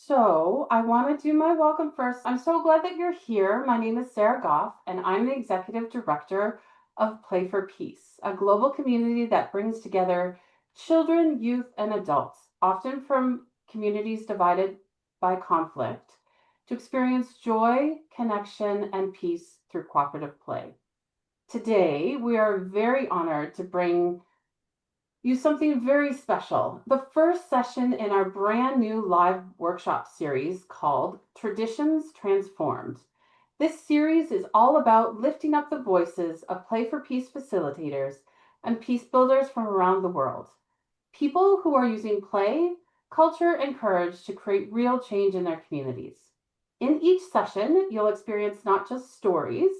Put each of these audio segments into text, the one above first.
So I want to do my welcome first. I'm so glad that you're here. My name is Sarah Goff, and I'm the Executive Director of Play for Peace, a global community that brings together children, youth, and adults, often from communities divided by conflict, to experience joy, connection, and peace through cooperative play. Today, we are very honored to bring you something very special. The first session in our brand new live workshop series called Traditions Transformed. This series is all about lifting up the voices of Play for Peace facilitators and peace builders from around the world. People who are using play, culture, and courage to create real change in their communities. In each session, you'll experience not just stories,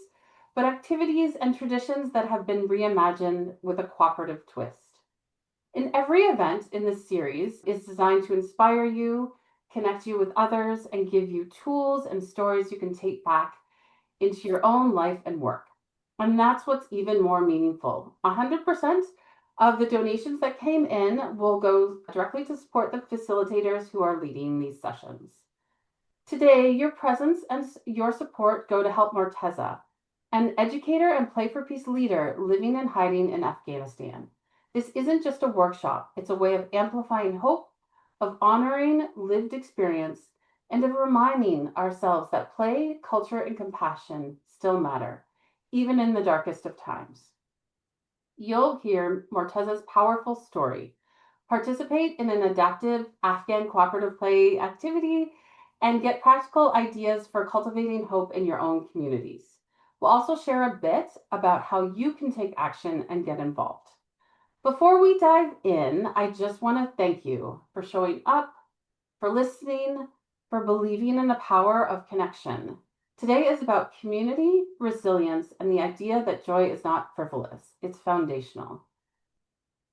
but activities and traditions that have been reimagined with a cooperative twist. In every event in this series is designed to inspire you, connect you with others, and give you tools and stories you can take back into your own life and work. And that's what's even more meaningful. 100% of the donations that came in will go directly to support the facilitators who are leading these sessions. Today, your presence and your support go to help Morteza, an educator and Play for Peace leader living and hiding in Afghanistan. This isn't just a workshop, it's a way of amplifying hope, of honoring lived experience, and of reminding ourselves that play, culture, and compassion still matter, even in the darkest of times. You'll hear Morteza's powerful story, participate in an adaptive Afghan cooperative play activity, and get practical ideas for cultivating hope in your own communities. We'll also share a bit about how you can take action and get involved. Before we dive in, I just want to thank you for showing up, for listening, for believing in the power of connection. Today is about community, resilience, and the idea that joy is not frivolous, it's foundational.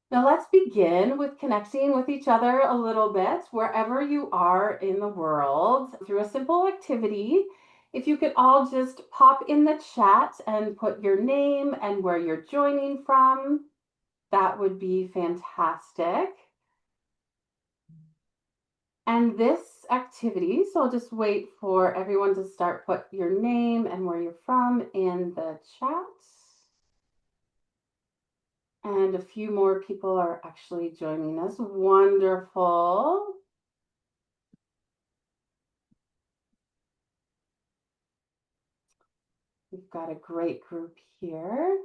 Now, let's begin with connecting with each other a little bit, wherever you are in the world, through a simple activity. If you could all just pop in the chat and put your name and where you're joining from, that would be fantastic. And this activity, so I'll just wait for everyone to start, put your name and where you're from in the chat. And a few more people are actually joining us. Wonderful. We've got a great group here.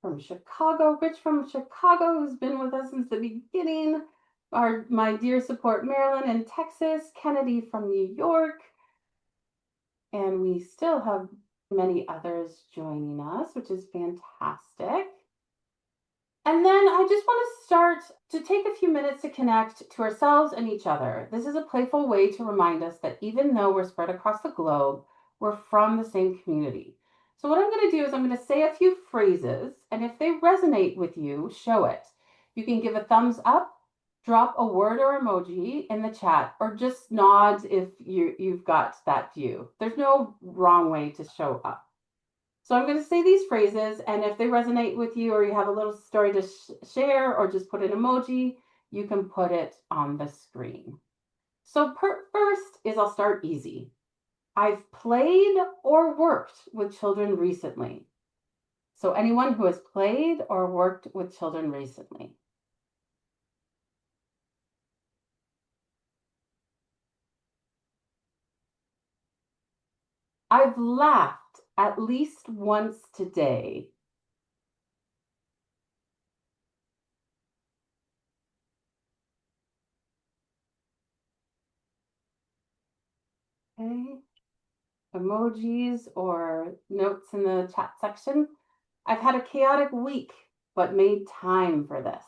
From Chicago, Rich from Chicago, who's been with us since the beginning. My dear support, Maryland and Texas, Kennedy from New York. And we still have many others joining us, which is fantastic. And then I just want to start to take a few minutes to connect to ourselves and each other. This is a playful way to remind us that even though we're spread across the globe, we're from the same community. So what I'm going to do is I'm going to say a few phrases, and if they resonate with you, show it. You can give a thumbs up, drop a word or emoji in the chat, or just nod if you've got that view. There's no wrong way to show up. So I'm going to say these phrases, and if they resonate with you or you have a little story to share or just put an emoji, you can put it on the screen. So first is I'll start easy. I've played or worked with children recently. So anyone who has played or worked with children recently. I've laughed at least once today. Okay. Emojis or notes in the chat section. I've had a chaotic week, but made time for this.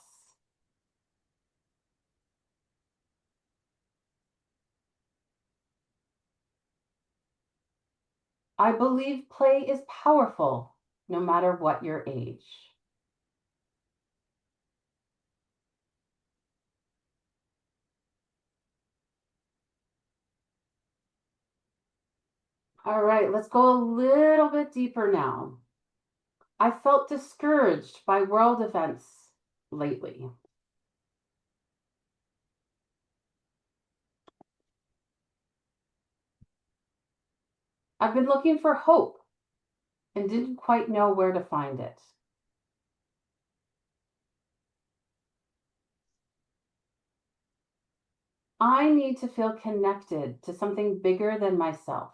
I believe play is powerful, no matter what your age. All right, let's go a little bit deeper now. I felt discouraged by world events lately. I've been looking for hope and didn't quite know where to find it. I need to feel connected to something bigger than myself.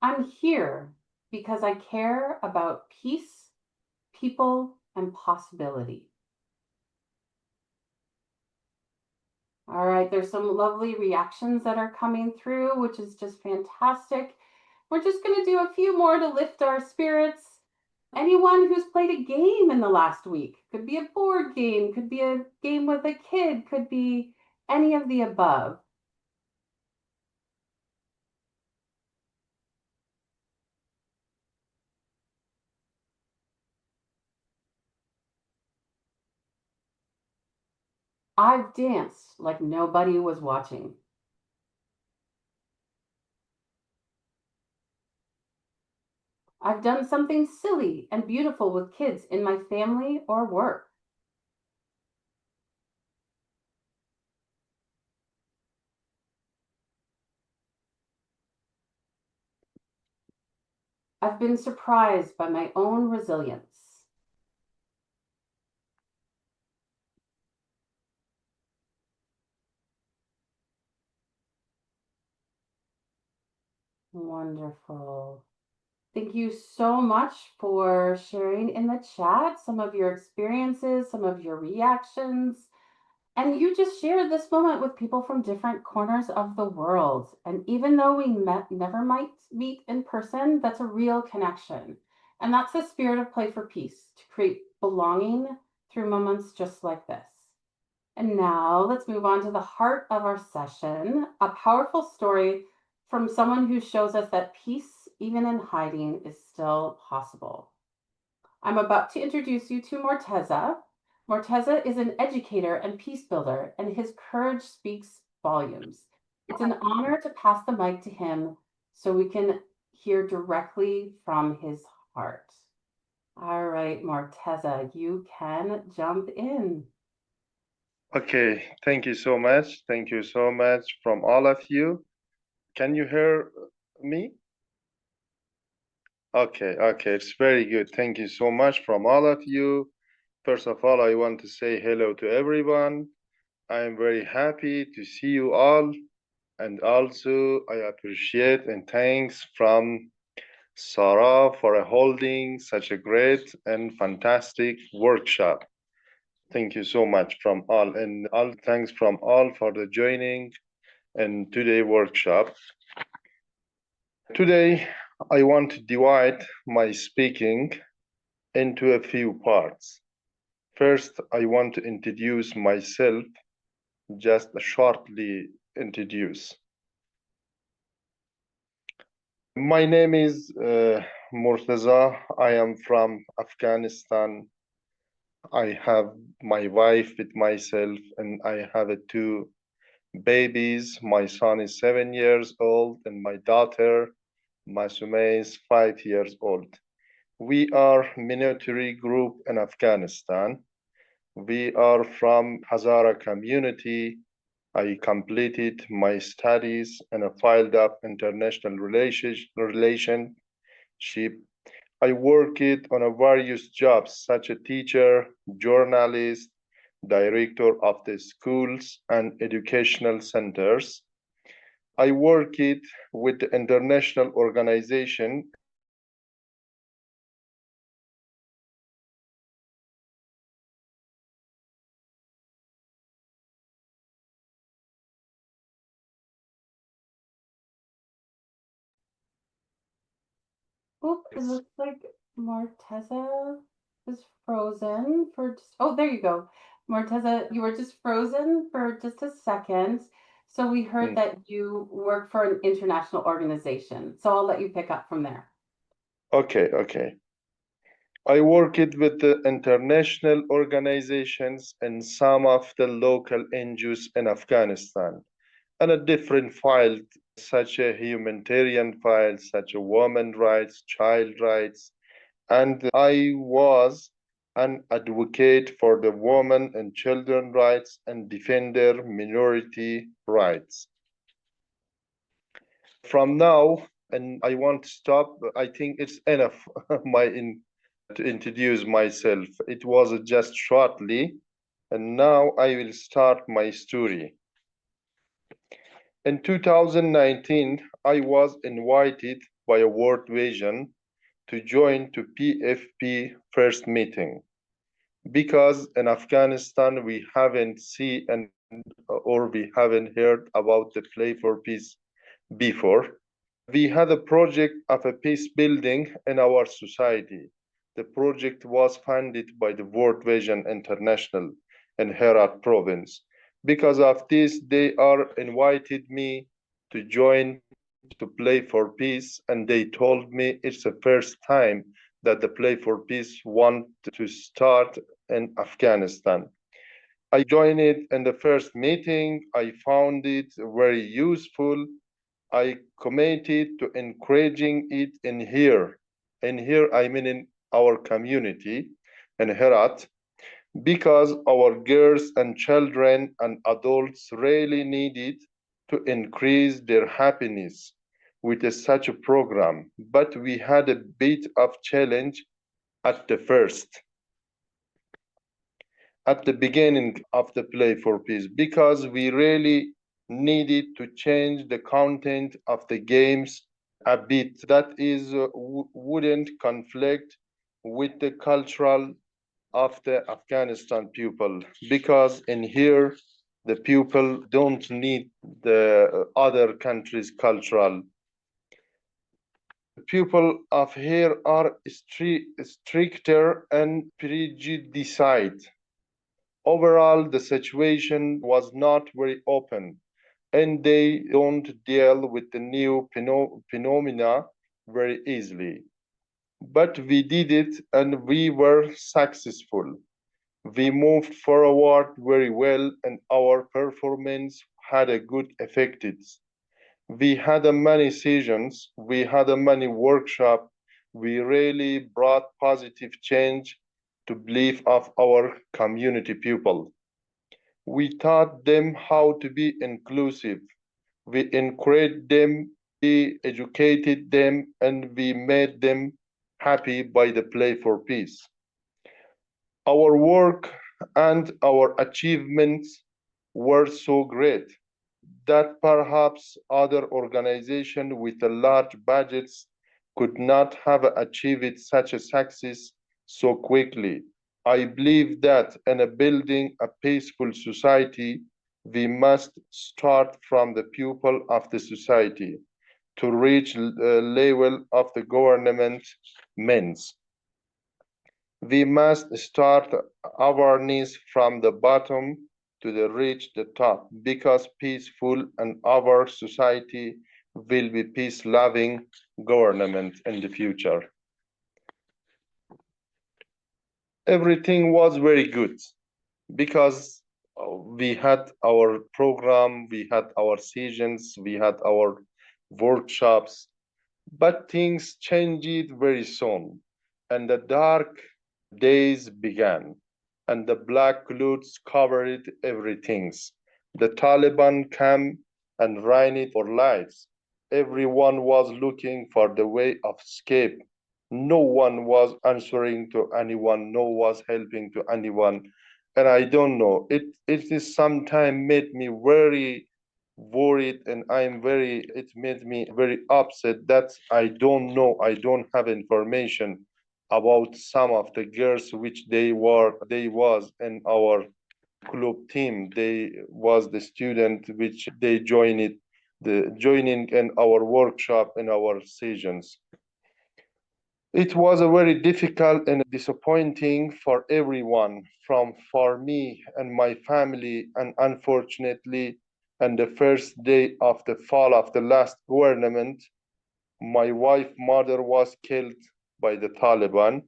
I'm here because I care about peace, people, and possibility. All right, there's some lovely reactions that are coming through, which is just fantastic. We're just going to do a few more to lift our spirits. Anyone who's played a game in the last week, could be a board game, could be a game with a kid, could be any of the above. I've danced like nobody was watching. I've done something silly and beautiful with kids in my family or work. I've been surprised by my own resilience. Wonderful. Thank you so much for sharing in the chat some of your experiences, some of your reactions. And you just shared this moment with people from different corners of the world. And even though we never might meet in person, that's a real connection. And that's the spirit of Play for Peace, to create belonging through moments just like this. And now let's move on to the heart of our session, a powerful story from someone who shows us that peace, even in hiding, is still possible. I'm about to introduce you to Morteza. Morteza is an educator and peace builder, and his courage speaks volumes. It's an honor to pass the mic to him so we can hear directly from his heart. All right, Morteza, you can jump in. Okay, thank you so much. Thank you so much from all of you. Can you hear me? Okay, it's very good. Thank you so much from all of you. First of all, I want to say hello to everyone. I am very happy to see you all. And also, I appreciate and thanks from Sarah for holding such a great and fantastic workshop. Thank you so much from all, and all thanks from all for the joining in today's workshop. Today, I want to divide my speaking into a few parts. First, I want to introduce myself, just shortly introduce. My name is Morteza. I am from Afghanistan. I have my wife with myself, and I have two babies. My son is 7 years old, and my daughter, Masume, is 5 years old. We are military group in Afghanistan. We are from Hazara community. I completed my studies in a field of international relationship. I worked on a various jobs such as teacher, journalist, director of the schools and educational centers. I worked with the international organization. Oop, it looks like Morteza is frozen for just, oh, there you go. Morteza, you were just frozen for just a second. So we heard that you work for an international organization. So I'll let you pick up from there. Okay. I worked with the international organizations and some of the local NGOs in Afghanistan and a different field, such a humanitarian field, such a women rights, child rights, and I was an advocate for the women and children rights and defender minority rights. From now, and I want to stop, I think it's enough to introduce myself. It was just shortly, and now I will start my story. In 2019, I was invited by a World Vision to join to PFP first meeting because in Afghanistan we haven't seen or we haven't heard about the Play for Peace before. We had a project of a peace building in our society. The project was funded by the World Vision International in Herat province. Because of this, they are invited me to join to Play for Peace, and they told me it's the first time that the Play for Peace want to start in Afghanistan. I joined it in the first meeting. I found it very useful. I committed to encouraging it in here. In here, I mean in our community in Herat, because our girls and children and adults really needed to increase their happiness with such a program. But we had a bit of challenge at the first, at the beginning of the Play for Peace, because we really needed to change the content of the games a bit that is wouldn't conflict with the cultural of the Afghanistan people, because in here the people don't need the other countries' cultural. The people of here are stricter and prejudiced. Overall, the situation was not very open, and they don't deal with the new phenomena very easily. But we did it, and we were successful. We moved forward very well, and our performance had a good effect. We had a many sessions, we had a many workshops. We really brought positive change to belief of our community people. We taught them how to be inclusive. We encouraged them, we educated them, and we made them happy by the Play for Peace. Our work and our achievements were so great that perhaps other organizations with large budgets could not have achieved such a success so quickly. I believe that in building a peaceful society, we must start from the people of the society to reach the level of the government means. We must start awareness from the bottom to reach the top, because peaceful and our society will be peace-loving government in the future. Everything was very good because we had our program, we had our sessions, we had our workshops, but things changed very soon, and the dark days began, and the black clouds covered everything. The Taliban came and reigned for lives. Everyone was looking for the way of escape. No one was answering to anyone, no one was helping to anyone. And I don't know, it is sometimes made me very worried, and it made me very upset that I don't know, I don't have information about some of the girls which they was in our club team. They was the student which they joining in our workshop in our sessions. It was a very difficult and disappointing for everyone, from for me and my family, and unfortunately, on the first day of the fall of the last government, my wife mother was killed by the Taliban.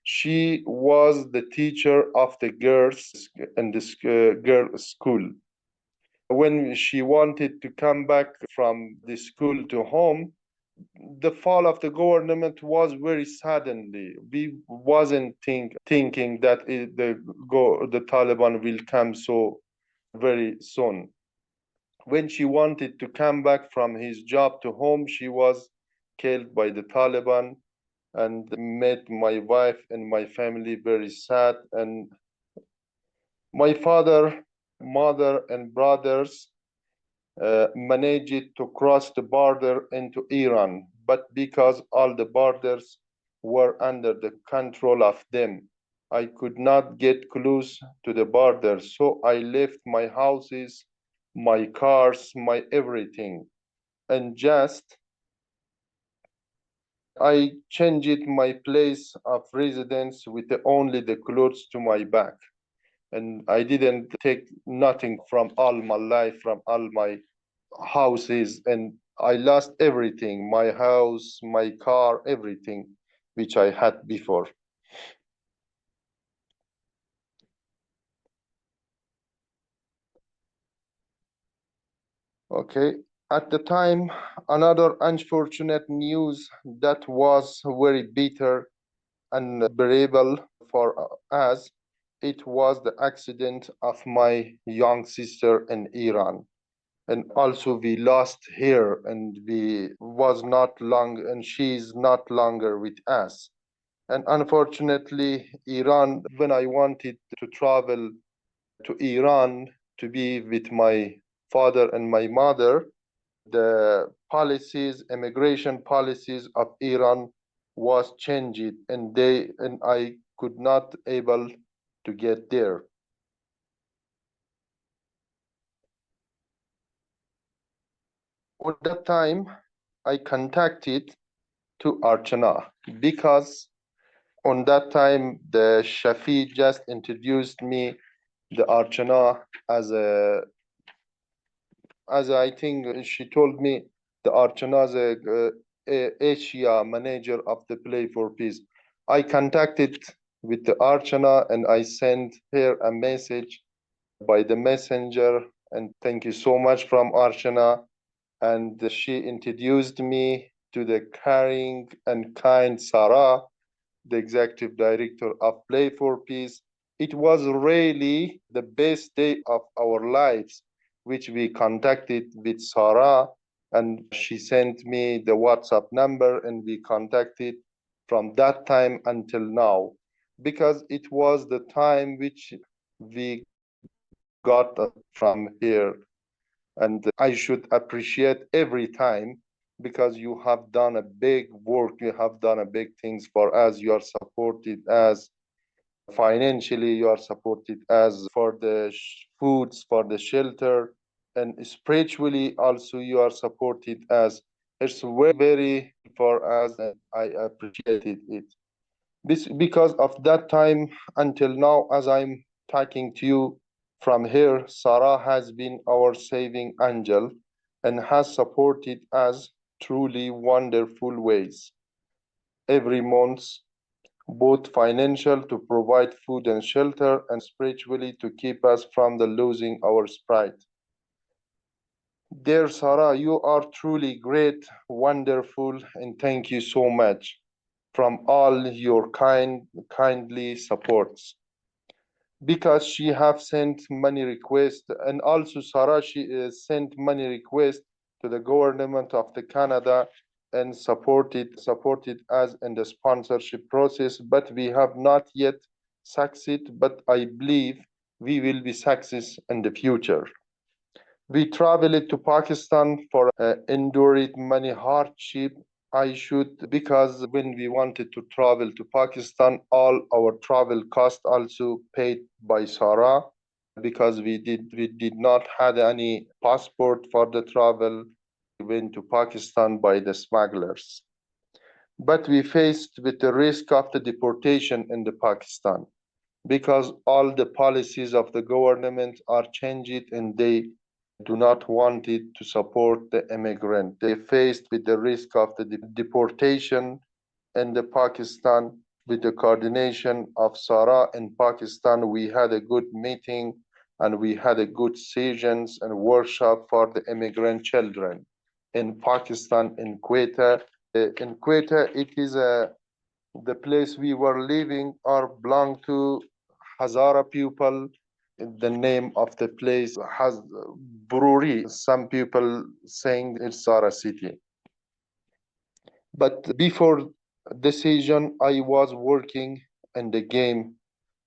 She was the teacher of the girls in this girl school. When she wanted to come back from the school to home, the fall of the government was very suddenly. We wasn't thinking that the Taliban will come so very soon. When she wanted to come back from his job to home, she was killed by the Taliban and made my wife and my family very sad. And my father, mother, and brothers managed to cross the border into Iran, but because all the borders were under the control of them, I could not get close to the border. So I left my houses, my cars, my everything, and just I changed my place of residence with only the clothes to my back. And I didn't take nothing from all my life, from all my houses, and I lost everything, my house, my car, everything which I had before. Okay. At the time, another unfortunate news that was very bitter and unbearable for us, it was the accident of my young sister in Iran. And also we lost her, and we was not long, and she is not longer with us. And unfortunately, Iran, when I wanted to travel to Iran to be with my father and my mother, the policies, immigration policies of Iran was changed, and I could not able to get there. At that time, I contacted to Archana because on that time the Shafi just introduced me the Archana as I think she told me the Archana as Asia manager of the Play for Peace. I contacted with the Archana and I sent her a message by the messenger, and thank you so much from Archana. And she introduced me to the caring and kind Sarah, the executive director of Play for Peace. It was really the best day of our lives, which we contacted with Sarah, and she sent me the WhatsApp number, and we contacted from that time until now, because it was the time which we got from here. And I should appreciate every time because you have done a big work, you have done a big things for us. You are supported us financially, you are supported us for the foods, for the shelter, and spiritually also you are supported us. It's very for us, and I appreciated it. This because of that time until now, as I'm talking to you from here, Sarah has been our saving angel and has supported us truly wonderful ways. Every month, both financial to provide food and shelter, and spiritually to keep us from the losing our sprite. Dear Sarah, you are truly great, wonderful, and thank you so much from all your kindly supports, because she have sent many requests, and also Sarah, she sent many requests to the government of the Canada and supported us in the sponsorship process, but we have not yet succeed, but I believe we will be success in the future. We traveled to Pakistan for endured many hardship. I should, because when we wanted to travel to Pakistan, all our travel cost also paid by Sarah, because we did not had any passport for the travel. We went to Pakistan by the smugglers. But we faced with the risk of the deportation in the Pakistan, because all the policies of the government are changed and they do not want it to support the immigrant. They faced with the risk of the deportation in the Pakistan. With the coordination of Sarah in Pakistan, we had a good meeting and we had a good sessions and workshop for the immigrant children. in Pakistan, in Quetta. In Quetta, it is the place we were living are belong to Hazara people. The name of the place has Bruri. Some people saying it's Zara city. But before decision, I was working in the game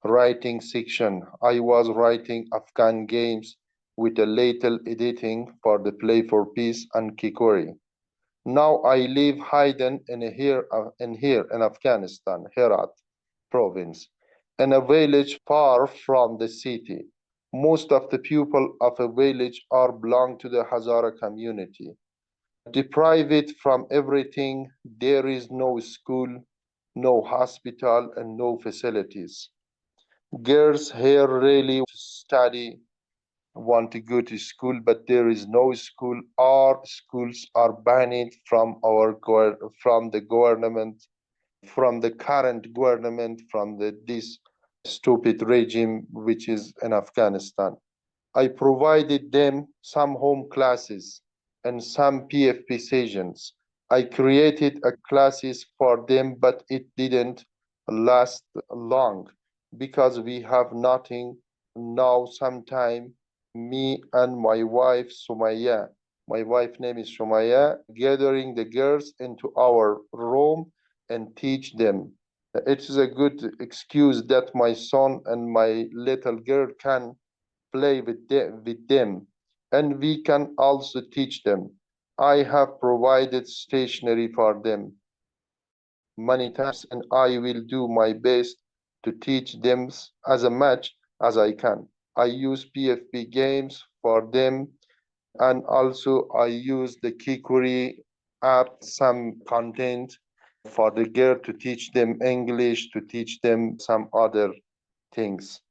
writing section. I was writing Afghan games with a little editing for the Play for Peace and Kikori. Now I live hidden in here in Afghanistan, Herat province, in a village far from the city. Most of the people of a village are belong to the Hazara community. Deprived from everything, there is no school, no hospital, and no facilities. Girls here really study, want to go to school, but there is no school. Our schools are banned from from the government, from the current government, from this stupid regime which is in Afghanistan. I provided them some home classes and some PFP sessions. I created a classes for them, but it didn't last long because we have nothing now. Sometime me and my wife Sumaya, my wife name is Sumaya, gathering the girls into our room and teach them. It is a good excuse that my son and my little girl can play with them, and we can also teach them. I have provided stationery for them many times, and I will do my best to teach them as much as I can. I use PFP games for them, and also I use the Kikuri app, some content for the girl to teach them English, to teach them some other things.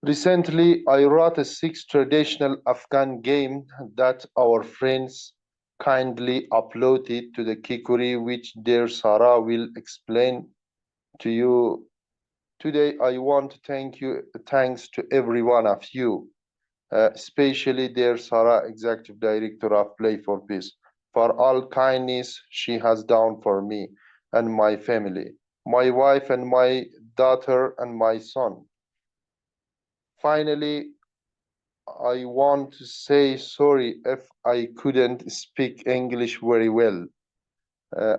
Recently, I wrote a six traditional Afghan game that our friends kindly uploaded to the Kikuri, which dear Sarah will explain to you. Today, I want to thanks to every one of you, especially dear Sarah, Executive Director of Play for Peace, for all kindness she has done for me and my family, my wife and my daughter and my son. Finally, I want to say sorry if I couldn't speak English very well.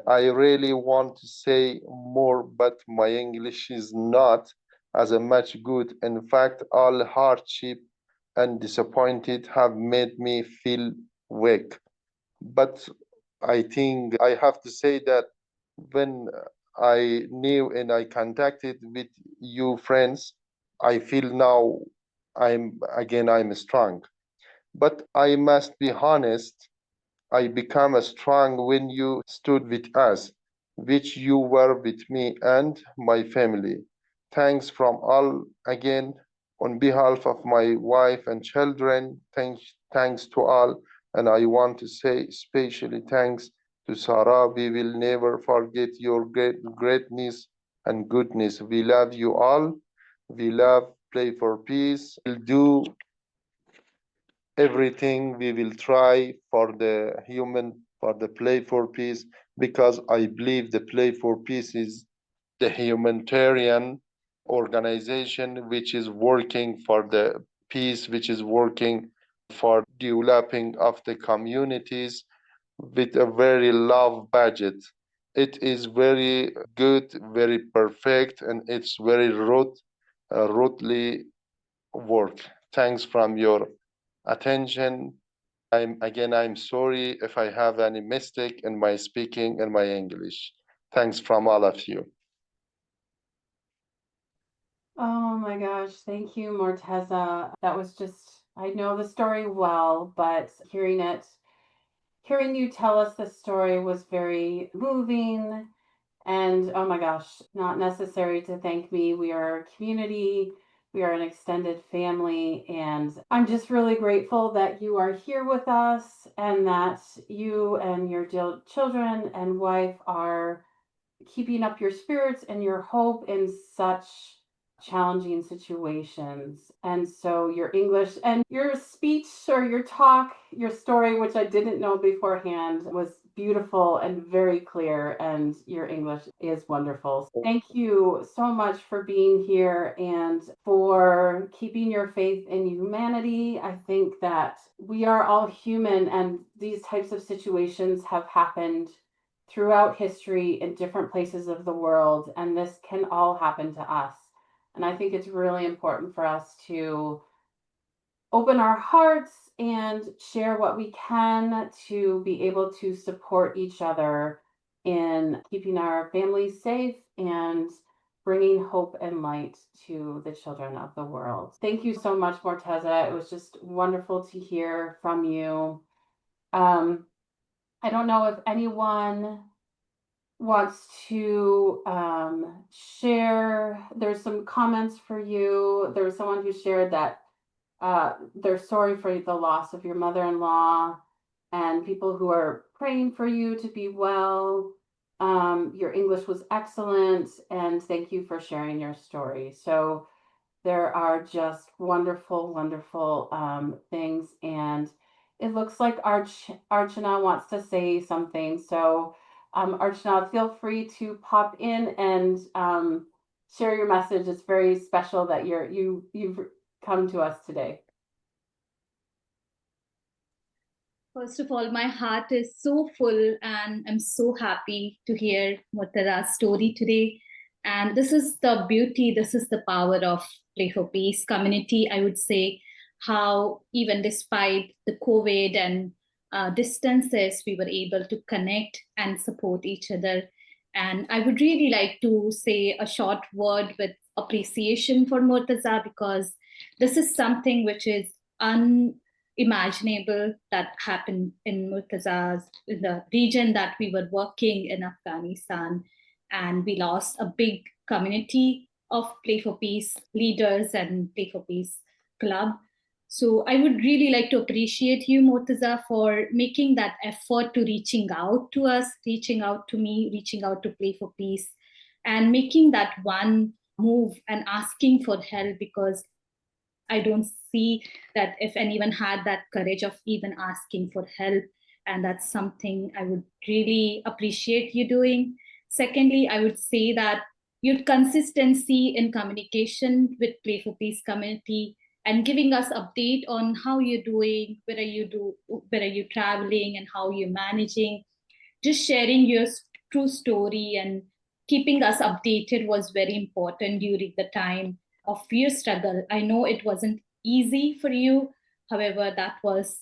I really want to say more, but my English is not as much good. In fact, all hardship and disappointed have made me feel weak. But I think I have to say that when I knew and I contacted with you friends, I feel now I'm strong. But I must be honest, I became strong when you stood with us, which you were with me and my family. Thanks from all again on behalf of my wife and children. Thanks to all. And I want to say especially thanks to Sarah. We will never forget your greatness and goodness. We love you all. We love Play for Peace. We'll do everything we will try for the for the Play for Peace, because I believe the Play for Peace is the humanitarian organization which is working for the peace, which is working for developing of the communities with a very low budget. It is very good, very perfect, and it's very rudely work. Thanks from your attention. I'm sorry if I have any mistake in my speaking and my English. Thanks from all of you. Oh my gosh, thank you, Morteza. That was just, I know the story well, but hearing you tell us the story was very moving. And oh my gosh, not necessary to thank me. We are a community, we are an extended family, and I'm just really grateful that you are here with us and that you and your children and wife are keeping up your spirits and your hope in such challenging situations. And so your English and your speech or your talk, your story, which I didn't know beforehand, was beautiful and very clear, and your English is wonderful. Thank you so much for being here and for keeping your faith in humanity. I think that we are all human, and these types of situations have happened throughout history in different places of the world, and this can all happen to us. And I think it's really important for us to open our hearts and share what we can to be able to support each other in keeping our families safe and bringing hope and light to the children of the world. Thank you so much, Morteza. It was just wonderful to hear from you. I don't know if anyone wants to share. There's some comments for you. There was someone who shared that they're sorry for the loss of your mother-in-law, and people who are praying for you to be well. Your English was excellent, and thank you for sharing your story. So there are just wonderful, wonderful things. And it looks like Archana wants to say something. So, Archana, feel free to pop in and share your message. It's very special that you've come to us today. First of all, my heart is so full, and I'm so happy to hear Morteza's story today. And this is the beauty, this is the power of Play for Peace community. I would say how, even despite the COVID and distances, we were able to connect and support each other. And I would really like to say a short word with appreciation for Morteza, because this is something which is unimaginable that happened in Morteza's, in the region that we were working in Afghanistan. And we lost a big community of Play for Peace leaders and Play for Peace club. So I would really like to appreciate you, Morteza, for making that effort to reaching out to us, reaching out to me, reaching out to Play for Peace, and making that one move and asking for help, because I don't see that if anyone had that courage of even asking for help. And that's something I would really appreciate you doing. Secondly, I would say that your consistency in communication with Play for Peace community and giving us update on how you're doing, where are you traveling, and how you're managing, just sharing your true story and keeping us updated was very important during the time of your struggle. I know it wasn't easy for you. However, that was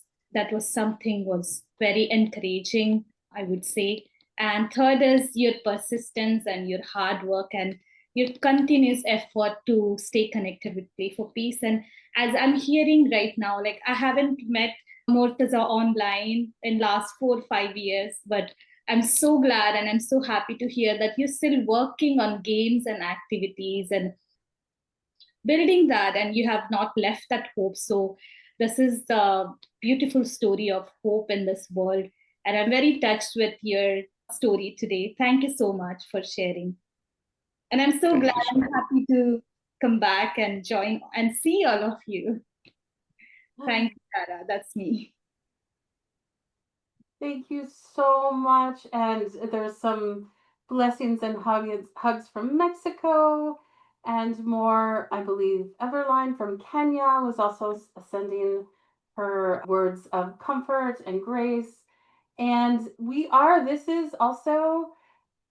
something was very encouraging, I would say. And third is your persistence and your hard work and your continuous effort to stay connected with Play for Peace. And as I'm hearing right now, like I haven't met Mortaza online in last 4 or 5 years, but I'm so glad and I'm so happy to hear that you're still working on games and activities and building that, and you have not left that hope. So this is the beautiful story of hope in this world. And I'm very touched with your story today. Thank you so much for sharing. And I'm so Thank glad, you so I'm much. happy to come back and join and see all of you. Thank you, Tara. That's me. Thank you so much. And there's some blessings and hugs from Mexico and more. I believe Everline from Kenya was also sending her words of comfort and grace. And this is also,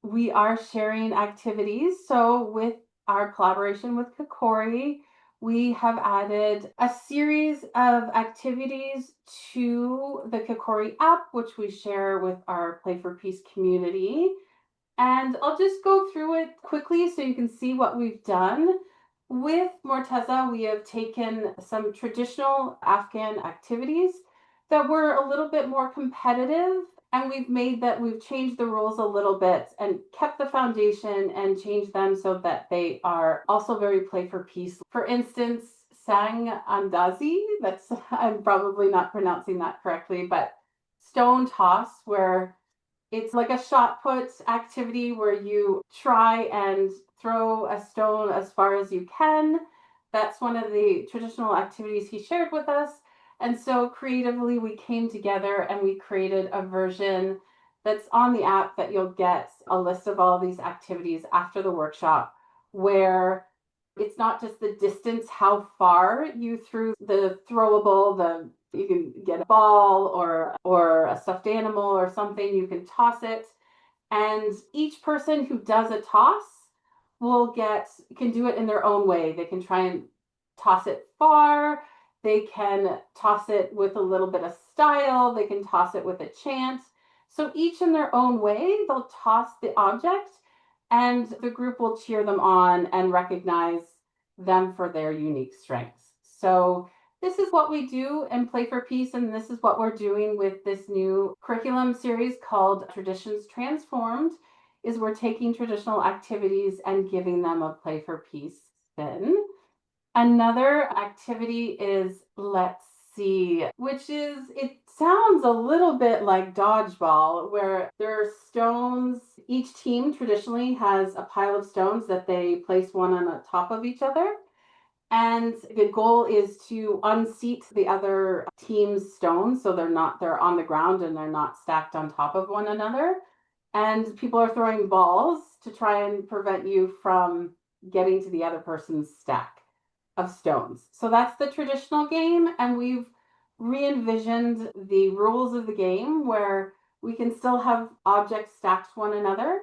we are sharing activities. So with our collaboration with Kokori, we have added a series of activities to the Kokori app, which we share with our Play for Peace community. And I'll just go through it quickly so you can see what we've done. With Morteza, we have taken some traditional Afghan activities that were a little bit more competitive, and we've changed the rules a little bit and kept the foundation and changed them so that they are also very Play for Peace. For instance, Sang Andazi, that's I'm probably not pronouncing that correctly, but stone toss, where it's like a shot put activity where you try and throw a stone as far as you can. That's one of the traditional activities he shared with us. And so creatively, we came together and we created a version that's on the app that you'll get a list of all these activities after the workshop, where it's not just the distance, how far you threw the throwable, you can get a ball or a stuffed animal or something, you can toss it. And each person who does a toss can do it in their own way. They can try and toss it far. They can toss it with a little bit of style. They can toss it with a chant. So each in their own way, they'll toss the object and the group will cheer them on and recognize them for their unique strengths. So this is what we do in Play for Peace, and this is what we're doing with this new curriculum series called Traditions Transformed, is we're taking traditional activities and giving them a Play for Peace spin. Another activity is Let's See, which it sounds a little bit like dodgeball, where there are stones. Each team traditionally has a pile of stones that they place one on the top of each other. And the goal is to unseat the other team's stones so they're on the ground and they're not stacked on top of one another. And people are throwing balls to try and prevent you from getting to the other person's stack of stones. So that's the traditional game, and we've re-envisioned the rules of the game where we can still have objects stacked to one another,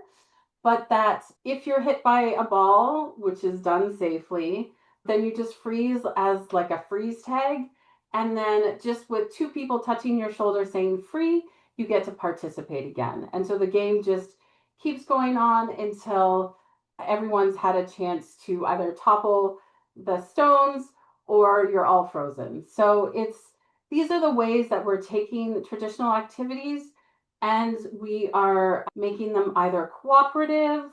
but that if you're hit by a ball, which is done safely, then you just freeze as like a freeze tag. And then just with two people touching your shoulder saying free, you get to participate again. And so the game just keeps going on until everyone's had a chance to either topple the stones or you're all frozen. So these are the ways that we're taking traditional activities and we are making them either cooperative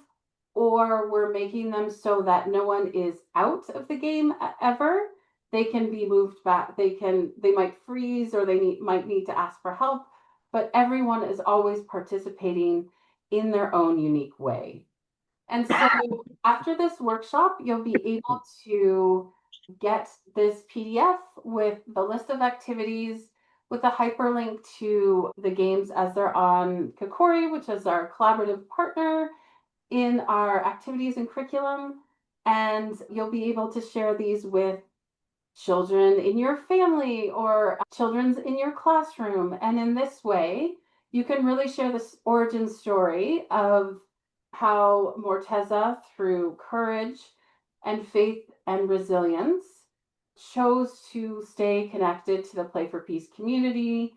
or we're making them so that no one is out of the game ever. They can be moved back. They might freeze or might need to ask for help, but everyone is always participating in their own unique way. And so after this workshop, you'll be able to get this PDF with the list of activities with a hyperlink to the games as they're on Kakori, which is our collaborative partner in our activities and curriculum. And you'll be able to share these with children in your family or children's in your classroom. And in this way, you can really share this origin story of how Morteza, through courage and faith and resilience, chose to stay connected to the Play for Peace community,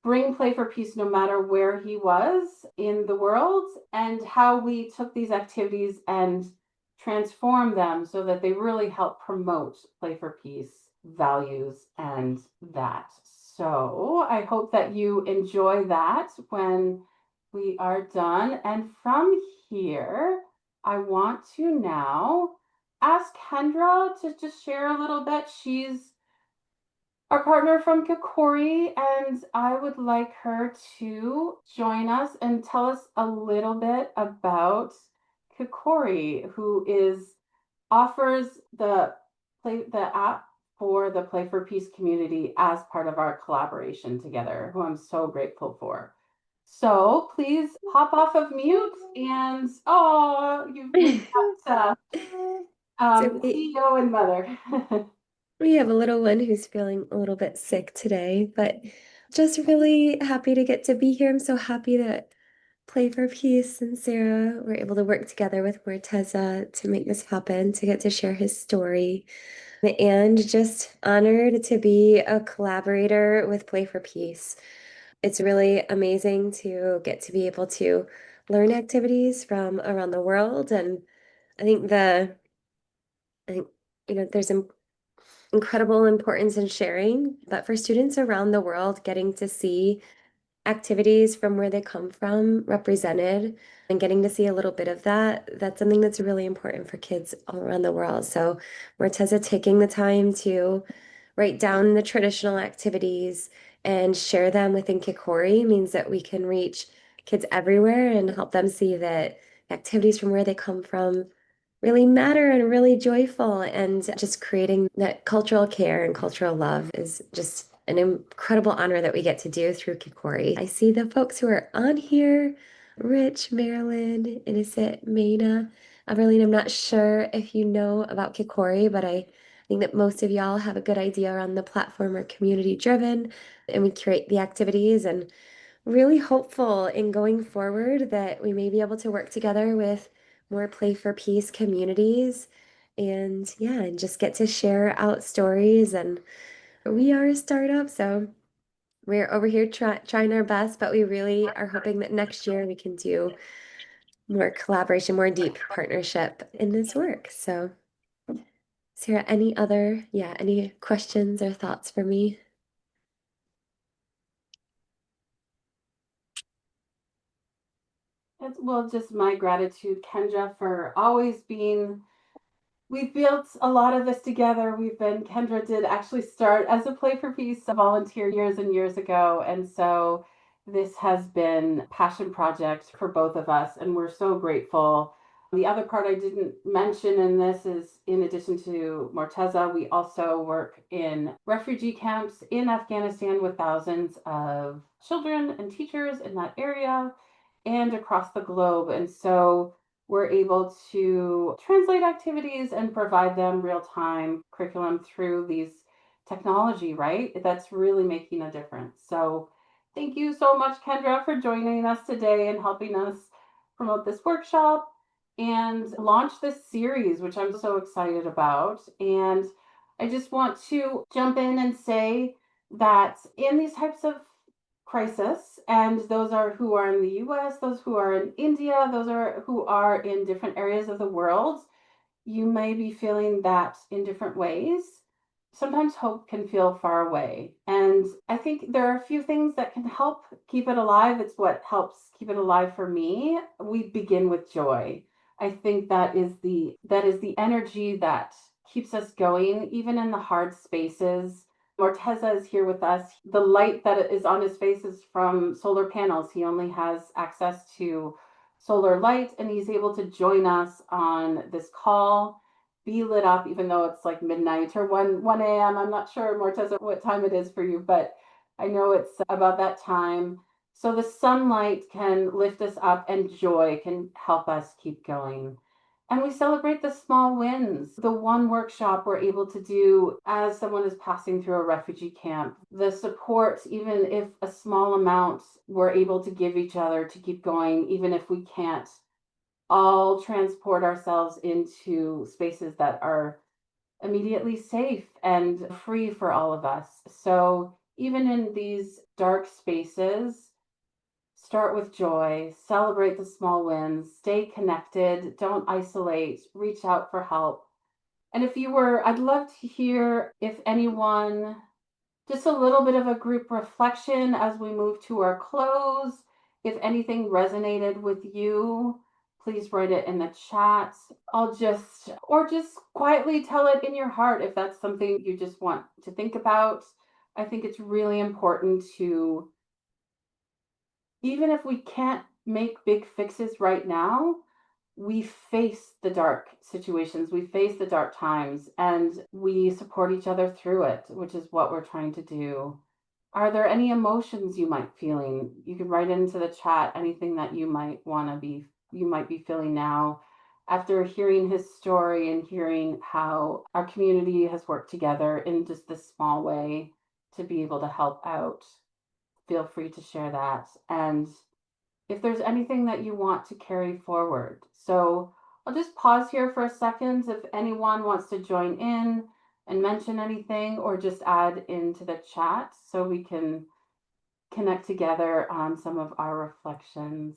bring Play for Peace no matter where he was in the world, and how we took these activities and transformed them so that they really help promote Play for Peace values and that. So I hope that you enjoy that when we are done. And from here, I want to now ask Kendra to just share a little bit. She's our partner from Kakori, and I would like her to join us and tell us a little bit about Kakori, offers the app for the Play for Peace community as part of our collaboration together, who I'm so grateful for. So please hop off of mute and we've got CEO and mother. We have a little one who's feeling a little bit sick today, but just really happy to get to be here. I'm so happy that Play for Peace and Sarah were able to work together with Morteza to make this happen, to get to share his story, and just honored to be a collaborator with Play for Peace. It's really amazing to get to be able to learn activities from around the world, and I think there's incredible importance in sharing, but for students around the world, getting to see activities from where they come from represented and getting to see a little bit of that's something that's really important for kids all around the world. So Morteza taking the time to write down the traditional activities and share them within Kikori means that we can reach kids everywhere and help them see that activities from where they come from really matter and really joyful. And just creating that cultural care and cultural love is just an incredible honor that we get to do through Kikori. I see the folks who are on here, Rich, Marilyn, Innocent, Maina. Everline, I'm not sure if you know about Kikori, but I think that most of y'all have a good idea around the platform or community driven, and we curate the activities and really hopeful in going forward that we may be able to work together with more Play for Peace communities and yeah, and just get to share out stories. And we are a startup, so we're over here trying our best, but we really are hoping that next year we can do more collaboration, more deep partnership in this work. So, Sarah, any questions or thoughts for me? Well, just my gratitude, Kendra, for always being. We've built a lot of this together. Kendra did actually start as a Play for Peace a volunteer years and years ago. And so this has been a passion project for both of us, and we're so grateful. The other part I didn't mention in this is, in addition to Morteza, we also work in refugee camps in Afghanistan with thousands of children and teachers in that area and across the globe. And so we're able to translate activities and provide them real-time curriculum through these technology, right? That's really making a difference. So thank you so much, Kendra, for joining us today and helping us promote this workshop and launch this series, which I'm so excited about. And I just want to jump in and say that in these types of crisis, and those are who are in the US, those who are in India, those are who are in different areas of the world. You may be feeling that in different ways. Sometimes hope can feel far away. And I think there are a few things that can help keep it alive. It's what helps keep it alive for me. We begin with joy. I think that is the energy that keeps us going, even in the hard spaces. Morteza is here with us. The light that is on his face is from solar panels. He only has access to solar light, and he's able to join us on this call, be lit up, even though it's like midnight or 1 a.m. I'm not sure, Morteza, what time it is for you, but I know it's about that time. So the sunlight can lift us up, and joy can help us keep going. And we celebrate the small wins. The one workshop we're able to do as someone is passing through a refugee camp, the support, even if a small amount, we're able to give each other to keep going, even if we can't all transport ourselves into spaces that are immediately safe and free for all of us. So even in these dark spaces, start with joy, celebrate the small wins, stay connected, don't isolate, reach out for help. And I'd love to hear if anyone, just a little bit of a group reflection as we move to our close. If anything resonated with you, please write it in the chat. Or just quietly tell it in your heart if that's something you just want to think about. I think it's really important to, even if we can't make big fixes right now, we face the dark situations, we face the dark times, and we support each other through it, which is what we're trying to do. Are there any emotions you might feeling? You can write into the chat anything that you might be feeling now after hearing his story and hearing how our community has worked together in just this small way to be able to help out. Feel free to share that. And if there's anything that you want to carry forward. So I'll just pause here for a second if anyone wants to join in and mention anything or just add into the chat so we can connect together on some of our reflections.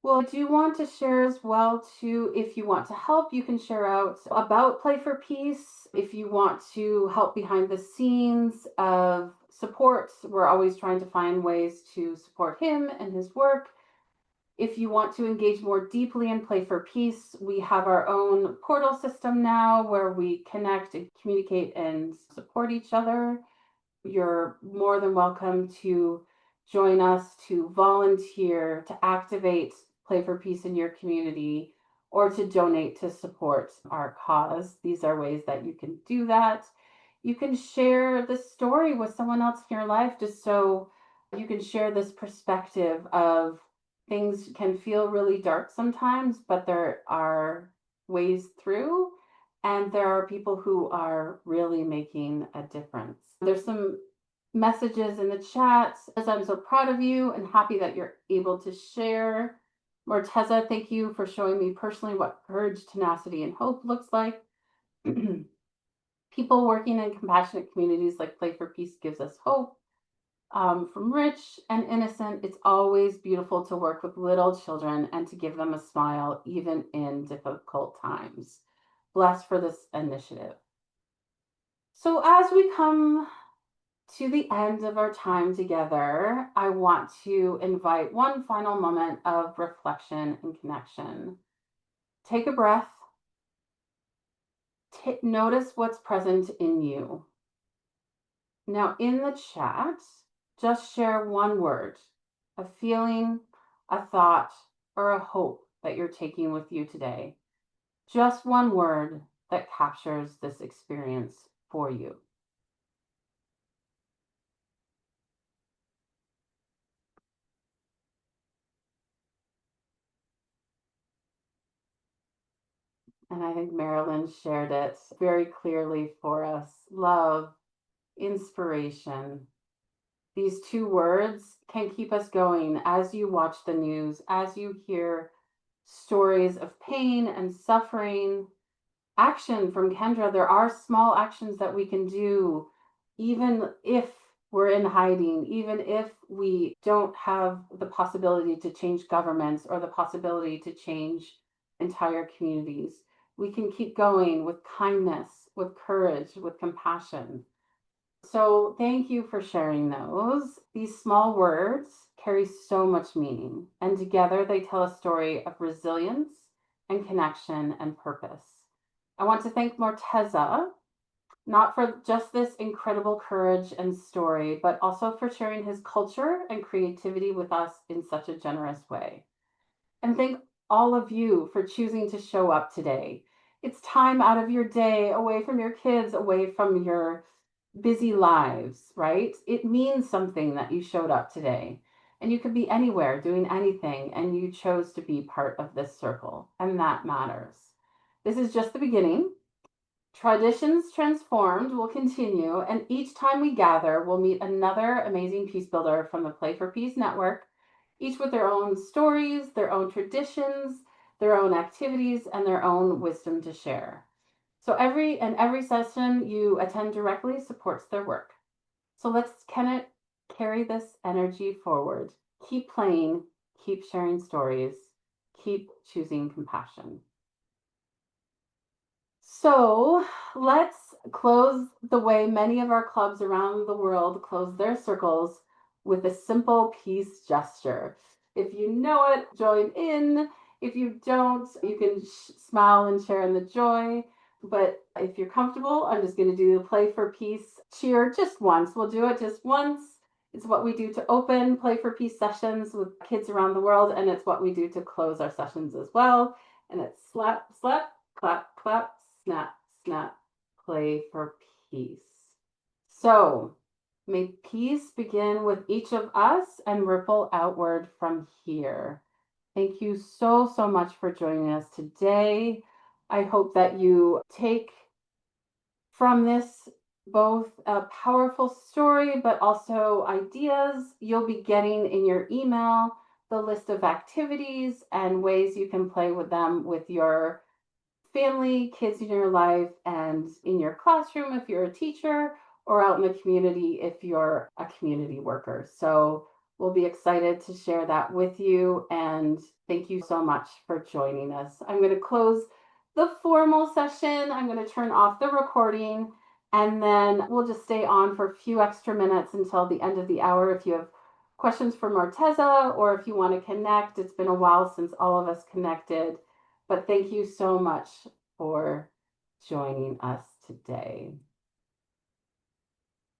Well, I do want to share as well too, if you want to help, you can share out about Play for Peace. If you want to help behind the scenes of support, we're always trying to find ways to support him and his work. If you want to engage more deeply in Play for Peace, we have our own portal system now where we connect and communicate and support each other. You're more than welcome to join us, to volunteer, to activate Play for Peace in your community, or to donate to support our cause. These are ways that you can do that. You can share the story with someone else in your life, just so you can share this perspective of things can feel really dark sometimes, but there are ways through, and there are people who are really making a difference. There's some messages in the chat. I'm so proud of you and happy that you're able to share. Morteza, thank you for showing me personally what courage, tenacity, and hope looks like. People working in compassionate communities like Play for Peace gives us hope. From Rich and Innocent, it's always beautiful to work with little children and to give them a smile, even in difficult times. Blessed for this initiative. So as we come to the end of our time together, I want to invite one final moment of reflection and connection. Take a breath. Notice what's present in you. Now, in the chat, just share one word, a feeling, a thought, or a hope that you're taking with you today. Just one word that captures this experience for you. And I think Marilyn shared it very clearly for us. Love, inspiration. These two words can keep us going as you watch the news, as you hear stories of pain and suffering. Action from Kendra. There are small actions that we can do, even if we're in hiding, even if we don't have the possibility to change governments or the possibility to change entire communities. We can keep going with kindness, with courage, with compassion. So thank you for sharing those. These small words carry so much meaning, and together they tell a story of resilience and connection and purpose. I want to thank Morteza, not for just this incredible courage and story, but also for sharing his culture and creativity with us in such a generous way. And thank all of you for choosing to show up today. It's time out of your day, away from your kids, away from your busy lives, right? It means something that you showed up today. And you could be anywhere doing anything, and you chose to be part of this circle, and that matters. This is just the beginning. Traditions Transformed will continue, and each time we gather, we'll meet another amazing peace builder from the Play for Peace Network, each with their own stories, their own traditions, their own activities, and their own wisdom to share. So every session you attend directly supports their work. So let's carry this energy forward. Keep playing, keep sharing stories, keep choosing compassion. So let's close the way many of our clubs around the world close their circles, with a simple peace gesture. If you know it, join in. If you don't, you can smile and share in the joy. But if you're comfortable, I'm just going to do the Play for Peace cheer just once. We'll do it just once. It's what we do to open Play for Peace sessions with kids around the world, and it's what we do to close our sessions as well. And it's slap, slap, clap, clap, snap, snap, Play for Peace. So may peace begin with each of us and ripple outward from here. Thank you so, so much for joining us today. I hope that you take from this both a powerful story, but also ideas. You'll be getting in your email the list of activities and ways you can play with them with your family, kids in your life, and in your classroom if you're a teacher, or out in the community if you're a community worker. So we'll be excited to share that with you, and thank you so much for joining us. I'm going to close the formal session. I'm going to turn off the recording, and then we'll just stay on for a few extra minutes until the end of the hour. If you have questions for Morteza, or if you want to connect, it's been a while since all of us connected. But thank you so much for joining us today.